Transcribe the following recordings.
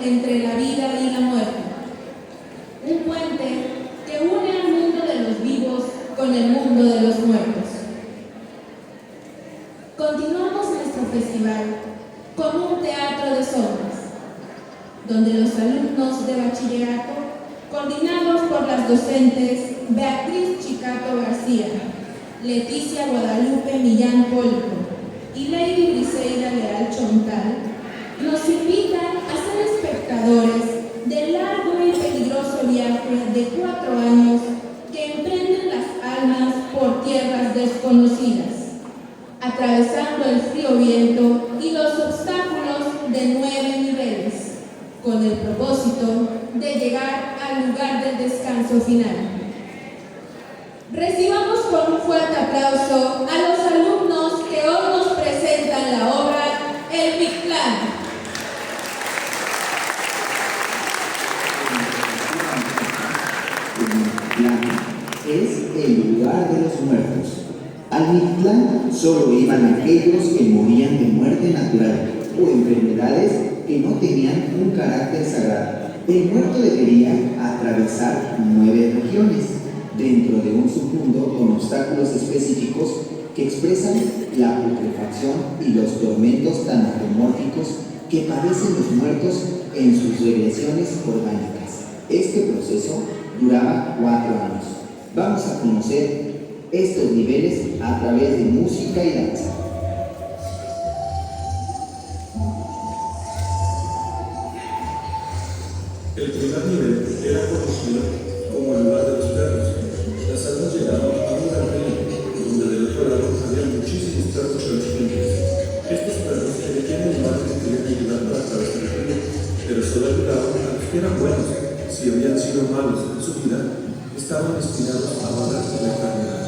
entre la vida y la muerte. Un puente que une al mundo de los vivos con el mundo de los muertos. Continuamos nuestro festival con un teatro de sombras, donde los alumnos de bachillerato, coordinados por las docentes Beatriz Chicato García, Leticia Guadalupe Millán Polco y Lady Briseida Leal Chontal, nos invitan a ser espectadores del largo y peligroso viaje de 4 años que emprenden las almas por tierras desconocidas, atravesando el frío viento y los obstáculos de 9 niveles, con el propósito de llegar al lugar del descanso final. Recibamos con un fuerte aplauso a los alumnos que hoy nos presentan la obra El Mictlán. El Mictlán es el lugar de los muertos. Al Mictlán solo iban aquellos que morían de muerte natural o enfermedades que no tenían un carácter sagrado. El muerto debería atravesar 9 regiones dentro de un submundo con obstáculos específicos que expresan la putrefacción y los tormentos tan atomórficos que padecen los muertos en sus regresiones orgánicas. Este proceso duraba 4 años. Vamos a conocer estos niveles a través de música y danza. El primer nivel era conocido como el lugar de los perros. Las almas llegaban a un gran río, donde del otro lado había muchísimos perros transeúntes. Estos perros elegían el lugar que querían ayudar para atravesar el río, pero solo ayudaban a los que eran buenos. Si habían sido malos en su vida, estaban destinados a vagar por la eternidad.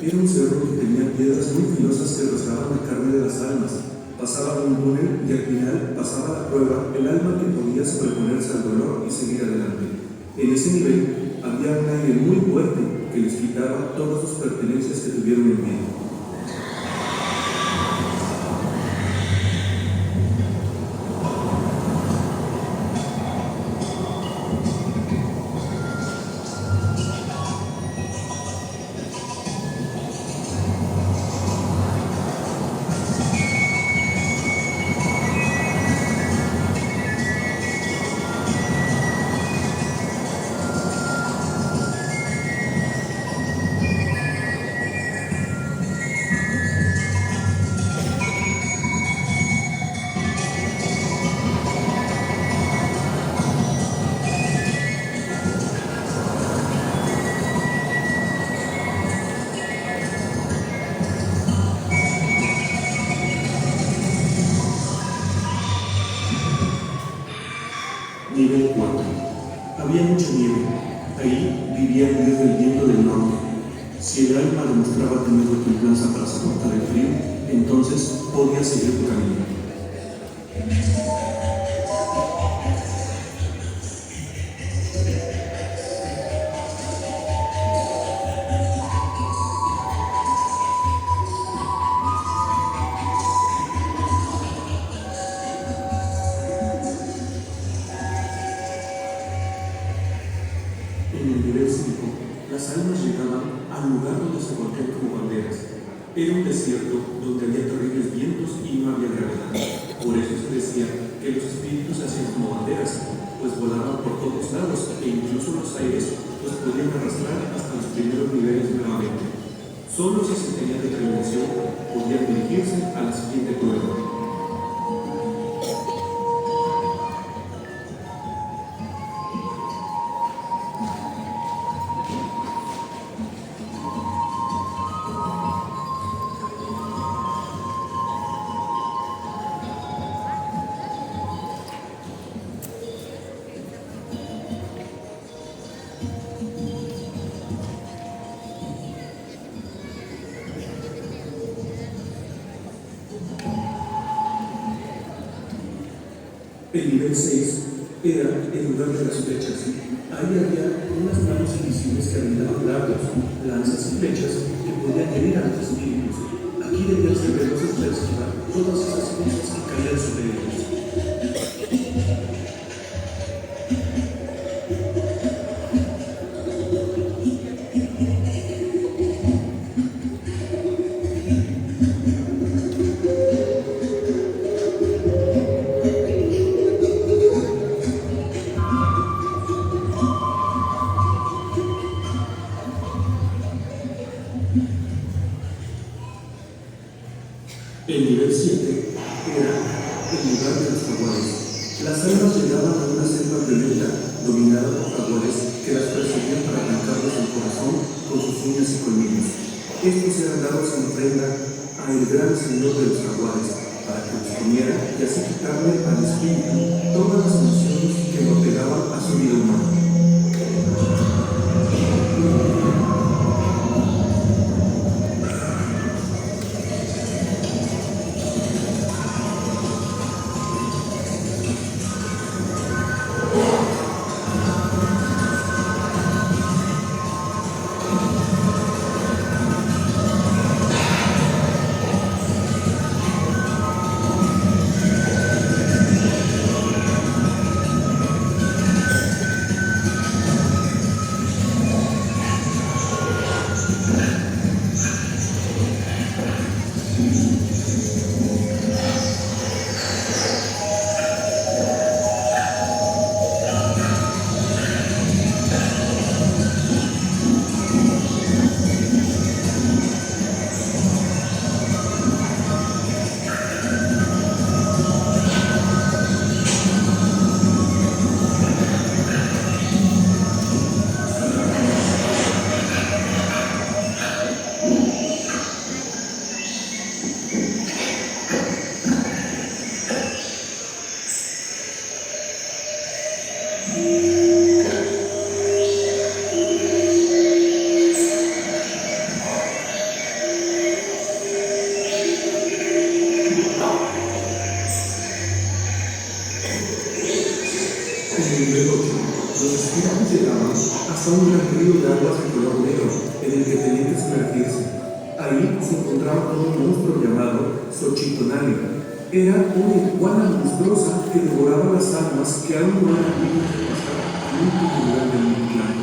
Era un cerro que tenía piedras muy filosas que rasgaban la carne de las almas. Pasaba un túnel y al final pasaba la prueba el alma que podía sobreponerse al dolor y seguir adelante. En ese nivel había un aire muy fuerte que les quitaba todas sus pertenencias que tuvieron en vida. Nivel 4. Había mucha nieve. Ahí vivía el dios del viento del norte. Si el alma demostraba tener la templanza para soportar el frío, entonces podía seguir su camino. En el nivel 5, las almas llegaban al lugar donde se voltean como banderas. Era un desierto donde había terribles vientos y no había gravedad. Por eso se decía que los espíritus se hacían como banderas, pues volaban por todos lados e incluso los aires los podían arrastrar hasta los primeros niveles nuevamente. Solo si se tenía determinación podían dirigirse a la siguiente prueba. El nivel 6 era el lugar de las flechas. Ahí había unas manos invisibles que aventaban dardos, lanzas y flechas que podían herir a los espíritus. Aquí debían ser veloces para esquivar todas esas cosas que caían sobre ellos. El nivel 7 era el lugar de los jaguares. Las almas llegaban a una selva violenta dominada por jaguares que las perseguían para arrancarles el corazón con sus uñas y colmillos. Estos eran dados en ofrenda al gran señor de los jaguares para que los comiera y así quitarle al espíritu todas las emociones que lo pegaban a su vida humana. con un monstruo llamado Xochitonali. Era una iguana monstruosa que devoraba las almas que aún no eran dignas de pasar al último lugar del Mictlán.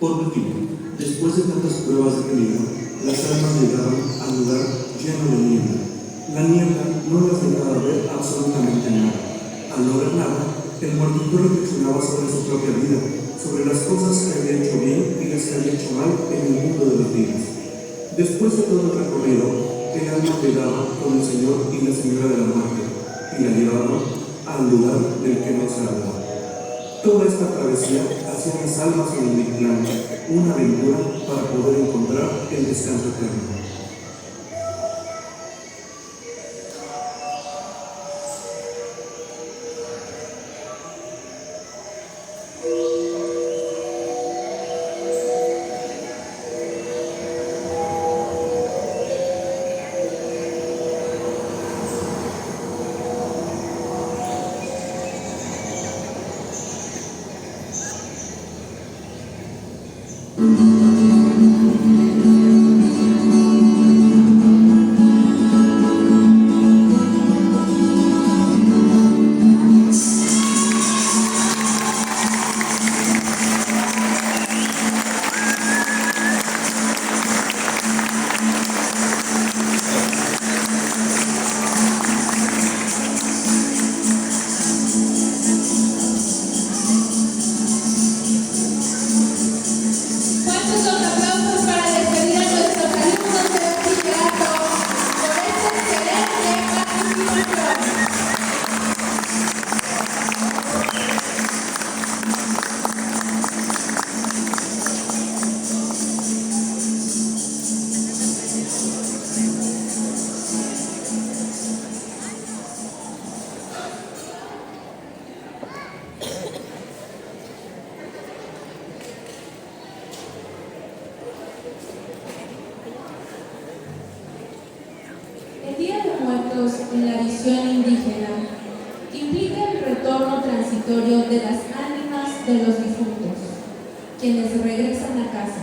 Por último, después de tantas pruebas de peligro, las almas llegaron al lugar lleno de niebla. La niebla no las dejaba ver absolutamente nada. Al no ver nada, el muertito reflexionaba sobre su propia vida, sobre las cosas que había hecho bien y las que había hecho mal en el mundo de los vivos. Después de todo el recorrido, el alma llegaba con el Señor y la Señora de la Muerte, y la llevaban al lugar del que no se hablaba. Toda esta travesía hacía las almas en el Mictlán una aventura para poder encontrar el descanso eterno. El Día de Muertos en la visión indígena implica el retorno transitorio de las ánimas de los difuntos, quienes regresan a casa,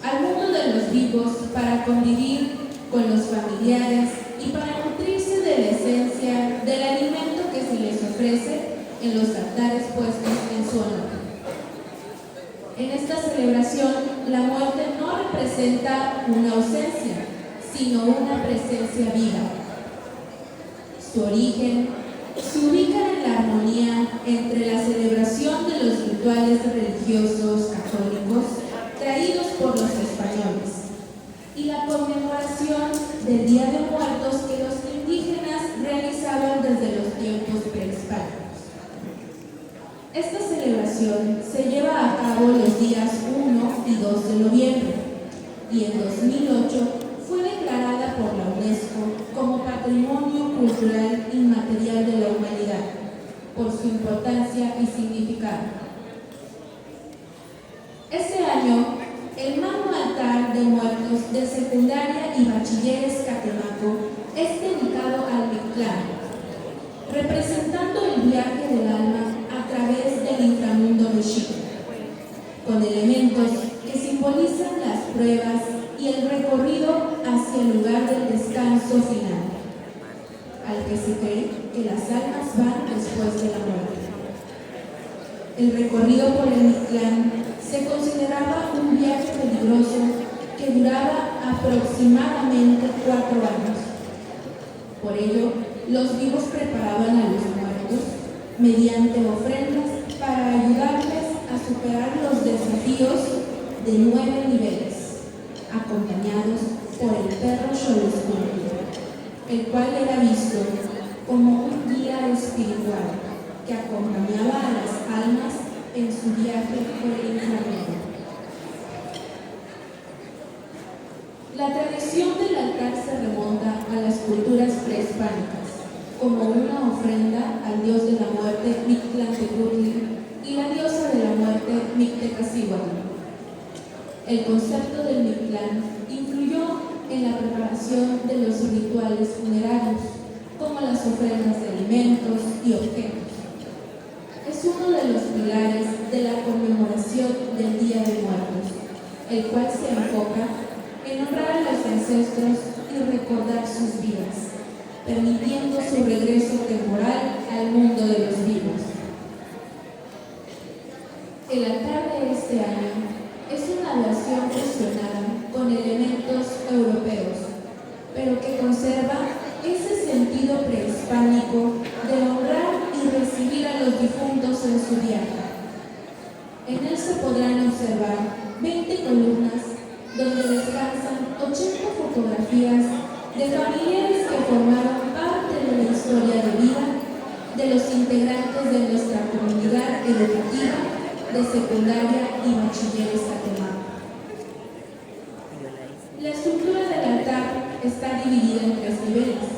al mundo de los vivos para convivir con los familiares y para nutrirse de la esencia del alimento que se les ofrece en los altares puestos en su honor. En esta celebración, la muerte no representa una ausencia, sino una presencia viva. Su origen se ubica en la armonía entre la celebración de los rituales religiosos católicos traídos por los españoles y la conmemoración del Día de Muertos que los indígenas realizaban desde los tiempos prehispánicos. Esta celebración se lleva a cabo los días 1 y 2 de noviembre y en 2008 fue declarada por la UNESCO como Patrimonio Cultural Inmaterial de la Humanidad por su importancia y significado. Este año, el magno altar de muertos de secundaria y bachilleres Catemaco es dedicado al Mictlán, representando el viaje del alma a través del inframundo mexica, con elementos que simbolizan las pruebas, y el recorrido hacia el lugar del descanso final, al que se cree que las almas van después de la muerte. El recorrido por el Mictlán se consideraba un viaje peligroso que duraba aproximadamente 4 años. Por ello, los vivos preparaban a los muertos mediante ofrendas para ayudarles a superar los desafíos de 9 niveles, acompañados por el perro Xoloscuincle, el cual era visto como un guía espiritual que acompañaba a las almas en su viaje por el inframundo. La tradición del altar se remonta a las culturas prehispánicas como una ofrenda al dios de la muerte Mictlantecutli y la diosa de la muerte Mictecacihuatl. El concepto del Mictlán influyó en la preparación de los rituales funerarios, como las ofrendas de alimentos y objetos. Es uno de los pilares de la conmemoración del Día de Muertos, el cual se enfoca en honrar a los ancestros y recordar sus vidas, permitiendo su regreso temporal al mundo de los vivos. El altar de este año es una versión fusionada con elementos europeos, pero que conserva ese sentido prehispánico de honrar y recibir a los difuntos en su viaje. En él se podrán observar 20 columnas donde descansan 80 fotografías de familiares que formaron parte de la historia de vida de los integrantes de nuestra comunidad educativa de secundaria y bachilleres Catemaco. La estructura del altar está dividida en 3 niveles.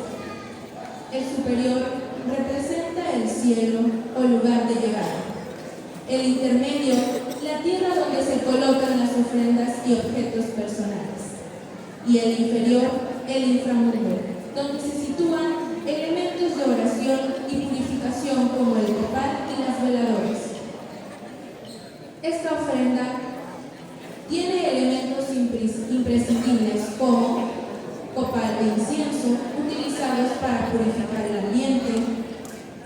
El superior representa el cielo o lugar de llegada. El intermedio, la tierra donde se colocan las ofrendas y objetos personales. Y el inferior, el inframundo, donde se sitúan elementos de oración y purificación como el copal y las veladoras. Esta ofrenda tiene elementos imprescindibles como copal e incienso utilizados para purificar el ambiente,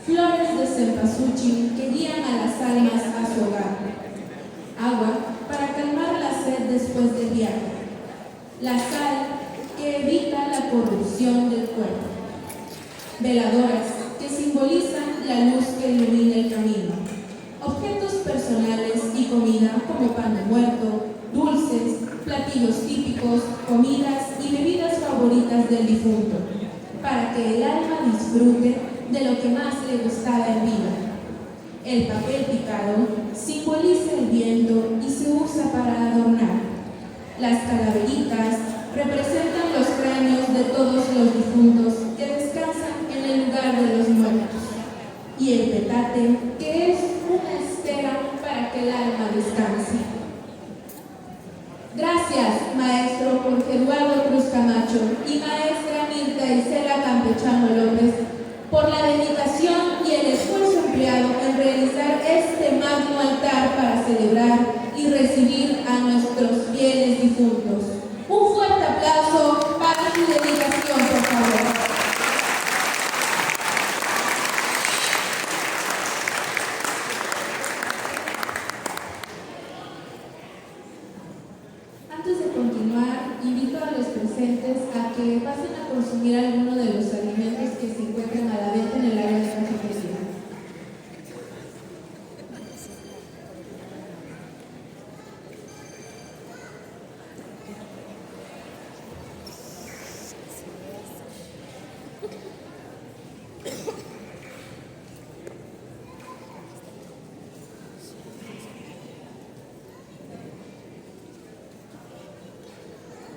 flores de cempasúchil que guían a las almas a su hogar, agua para calmar la sed después del viaje, la sal que evita la corrupción del cuerpo, veladoras que simbolizan la luz que ilumina el camino, objetos personales y comida como pan de muerto, dulces, platillos típicos, comidas y bebidas favoritas del difunto, para que el alma disfrute de lo que más le gustaba en vida. El papel picado simboliza el viento y se usa para adornar. Las calaveritas representan los cráneos de todos los difuntos que descansan en el lugar de los muertos. Y el petate, que es una estera para que el alma descanse. Gracias, maestro Jorge Eduardo Cruz Camacho y maestra Mirta Isela Campechano López, por la dedicación y el esfuerzo empleado en realizar este magno altar para celebrar y recibir a nuestros fieles difuntos. Un fuerte aplauso para su dedicación, por favor. Antes de continuar, invito a los presentes a que pasen a consumir alguno de los alimentos que se encuentran a la venta